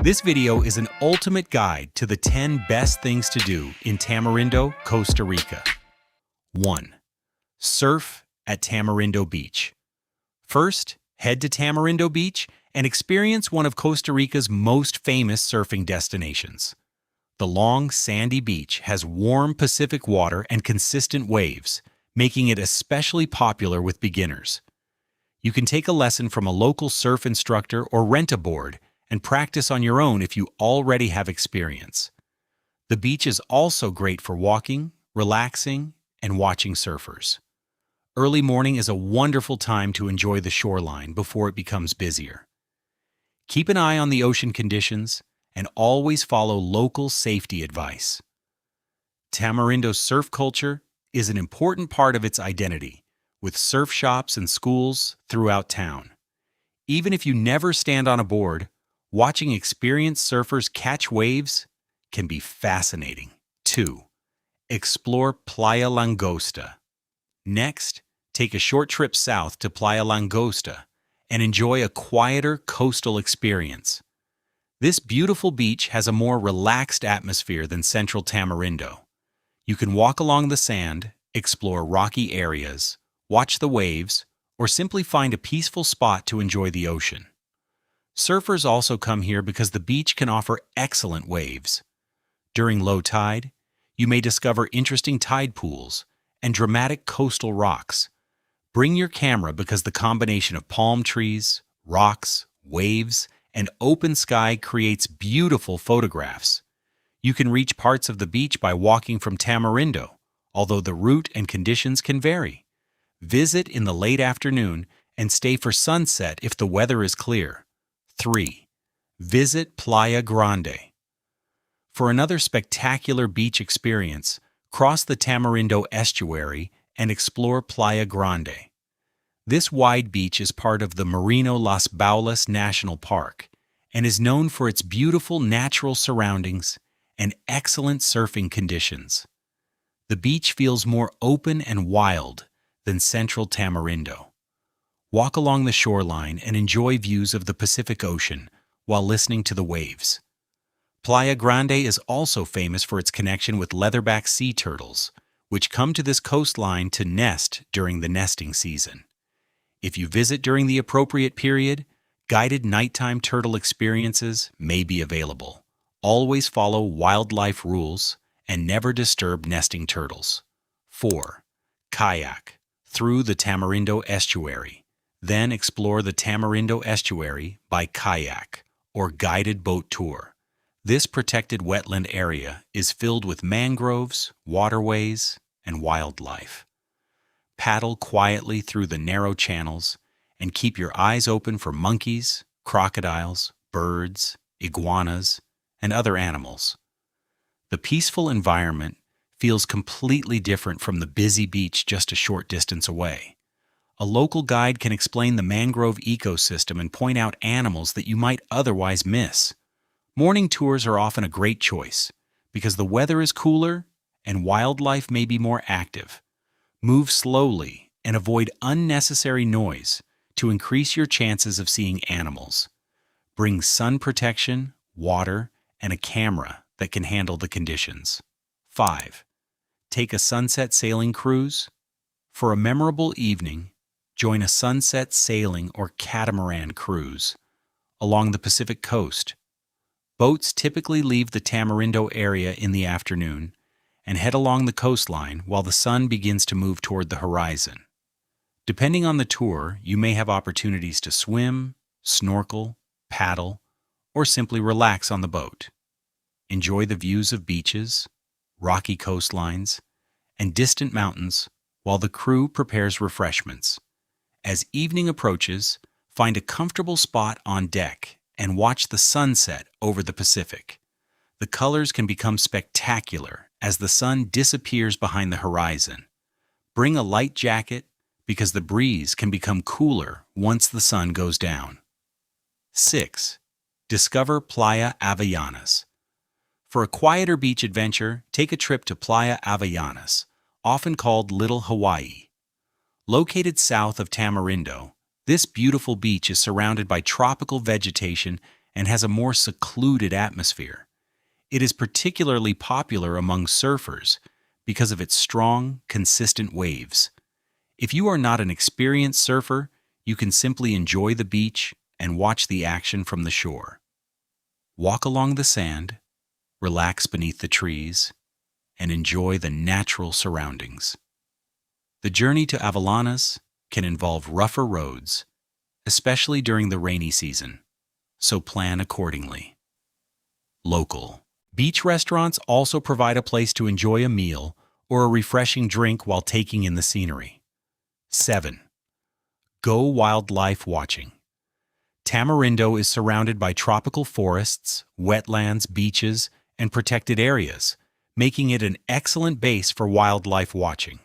This video is an ultimate guide to the 10 best things to do in Tamarindo, Costa Rica. 1. Surf at Tamarindo Beach. First, head to Tamarindo Beach and experience one of Costa Rica's most famous surfing destinations. The long, sandy beach has warm Pacific water and consistent waves, making it especially popular with beginners. You can take a lesson from a local surf instructor or rent a board and practice on your own if you already have experience. The beach is also great for walking, relaxing, and watching surfers. Early morning is a wonderful time to enjoy the shoreline before it becomes busier. Keep an eye on the ocean conditions and always follow local safety advice. Tamarindo's surf culture is an important part of its identity, with surf shops and schools throughout town. Even if you never stand on a board, watching experienced surfers catch waves can be fascinating. 2. Explore Playa Langosta. Next, take a short trip south to Playa Langosta and enjoy a quieter coastal experience. This beautiful beach has a more relaxed atmosphere than central Tamarindo. You can walk along the sand, explore rocky areas, watch the waves, or simply find a peaceful spot to enjoy the ocean. Surfers also come here because the beach can offer excellent waves. During low tide, you may discover interesting tide pools and dramatic coastal rocks. Bring your camera because the combination of palm trees, rocks, waves, and open sky creates beautiful photographs. You can reach parts of the beach by walking from Tamarindo, although the route and conditions can vary. Visit in the late afternoon and stay for sunset if the weather is clear. 3. Visit Playa Grande. For another spectacular beach experience, cross the Tamarindo Estuary and explore Playa Grande. This wide beach is part of the Marino Las Baulas National Park and is known for its beautiful natural surroundings and excellent surfing conditions. The beach feels more open and wild than central Tamarindo. Walk along the shoreline and enjoy views of the Pacific Ocean while listening to the waves. Playa Grande is also famous for its connection with leatherback sea turtles, which come to this coastline to nest during the nesting season. If you visit during the appropriate period, guided nighttime turtle experiences may be available. Always follow wildlife rules and never disturb nesting turtles. 4. Kayak through the Tamarindo Estuary. Then explore the Tamarindo Estuary by kayak or guided boat tour. This protected wetland area is filled with mangroves, waterways, and wildlife. Paddle quietly through the narrow channels and keep your eyes open for monkeys, crocodiles, birds, iguanas, and other animals. The peaceful environment feels completely different from the busy beach just a short distance away. A local guide can explain the mangrove ecosystem and point out animals that you might otherwise miss. Morning tours are often a great choice because the weather is cooler and wildlife may be more active. Move slowly and avoid unnecessary noise to increase your chances of seeing animals. Bring sun protection, water, and a camera that can handle the conditions. 5. Take a sunset sailing cruise. For a memorable evening, join a sunset sailing or catamaran cruise along the Pacific coast. Boats typically leave the Tamarindo area in the afternoon and head along the coastline while the sun begins to move toward the horizon. Depending on the tour, you may have opportunities to swim, snorkel, paddle, or simply relax on the boat. Enjoy the views of beaches, rocky coastlines, and distant mountains while the crew prepares refreshments. As evening approaches, find a comfortable spot on deck and watch the sunset over the Pacific. The colors can become spectacular as the sun disappears behind the horizon. Bring a light jacket because the breeze can become cooler once the sun goes down. 6. Discover Playa Avellanas. For a quieter beach adventure, take a trip to Playa Avellanas, often called Little Hawaii. Located south of Tamarindo, this beautiful beach is surrounded by tropical vegetation and has a more secluded atmosphere. It is particularly popular among surfers because of its strong, consistent waves. If you are not an experienced surfer, you can simply enjoy the beach and watch the action from the shore. Walk along the sand, relax beneath the trees, and enjoy the natural surroundings. The journey to Avellanas can involve rougher roads, especially during the rainy season, so plan accordingly. Local. Beach restaurants also provide a place to enjoy a meal or a refreshing drink while taking in the scenery. 7. Go wildlife watching. Tamarindo is surrounded by tropical forests, wetlands, beaches, and protected areas, making it an excellent base for wildlife watching.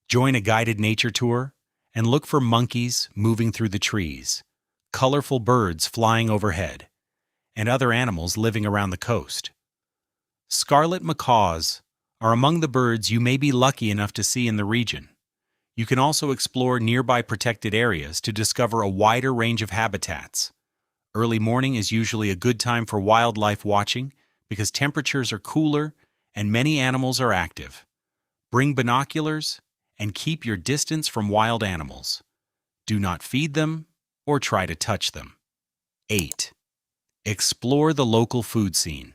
Join a guided nature tour and look for monkeys moving through the trees, colorful birds flying overhead, and other animals living around the coast. Scarlet macaws are among the birds you may be lucky enough to see in the region. You can also explore nearby protected areas to discover a wider range of habitats. Early morning is usually a good time for wildlife watching because temperatures are cooler and many animals are active. Bring binoculars and keep your distance from wild animals. Do not feed them or try to touch them. 8. Explore the local food scene.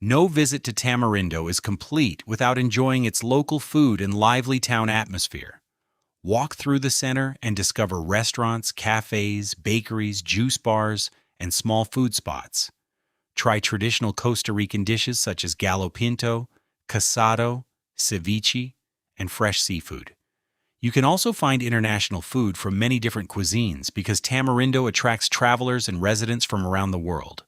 No visit to Tamarindo is complete without enjoying its local food and lively town atmosphere. Walk through the center and discover restaurants, cafes, bakeries, juice bars, and small food spots. Try traditional Costa Rican dishes such as gallo pinto, casado, ceviche, and fresh seafood. You can also find international food from many different cuisines because Tamarindo attracts travelers and residents from around the world.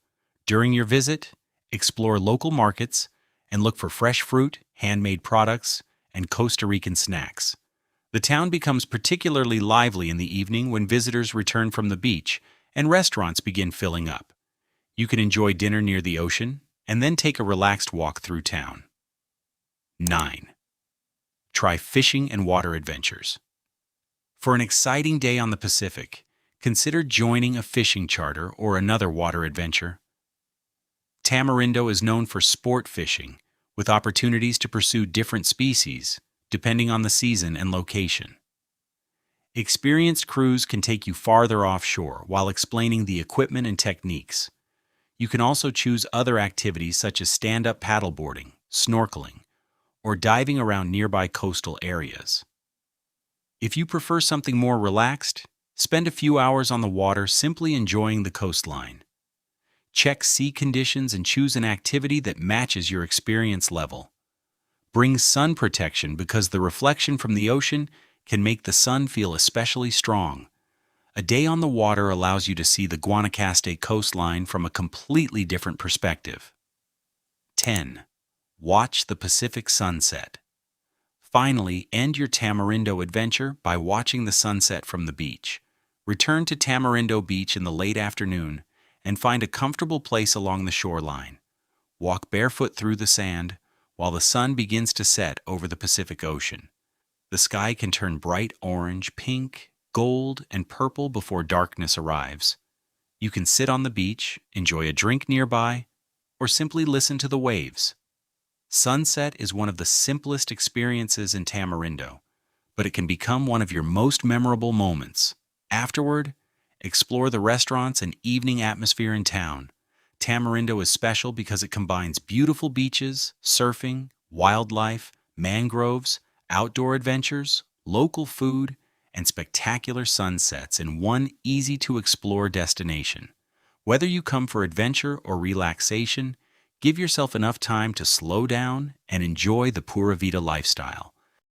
During your visit, explore local markets and look for fresh fruit, handmade products, and Costa Rican snacks. The town becomes particularly lively in the evening when visitors return from the beach and restaurants begin filling up. You can enjoy dinner near the ocean and then take a relaxed walk through town. 9. Try fishing and water adventures. For an exciting day on the Pacific, consider joining a fishing charter or another water adventure. Tamarindo is known for sport fishing, with opportunities to pursue different species, depending on the season and location. Experienced crews can take you farther offshore while explaining the equipment and techniques. You can also choose other activities such as stand-up paddleboarding, snorkeling, or diving around nearby coastal areas. If you prefer something more relaxed, spend a few hours on the water simply enjoying the coastline. Check sea conditions and choose an activity that matches your experience level. Bring sun protection because the reflection from the ocean can make the sun feel especially strong. A day on the water allows you to see the Guanacaste coastline from a completely different perspective. 10. Watch the Pacific sunset. Finally, end your Tamarindo adventure by watching the sunset from the beach. Return to Tamarindo Beach in the late afternoon and find a comfortable place along the shoreline. Walk barefoot through the sand while the sun begins to set over the Pacific Ocean. The sky can turn bright orange, pink, gold, and purple before darkness arrives. You can sit on the beach, enjoy a drink nearby, or simply listen to the waves. Sunset is one of the simplest experiences in Tamarindo, but it can become one of your most memorable moments. Afterward, explore the restaurants and evening atmosphere in town. Tamarindo is special because it combines beautiful beaches, surfing, wildlife, mangroves, outdoor adventures, local food, and spectacular sunsets in one easy-to-explore destination. Whether you come for adventure or relaxation, give yourself enough time to slow down and enjoy the Pura Vida lifestyle.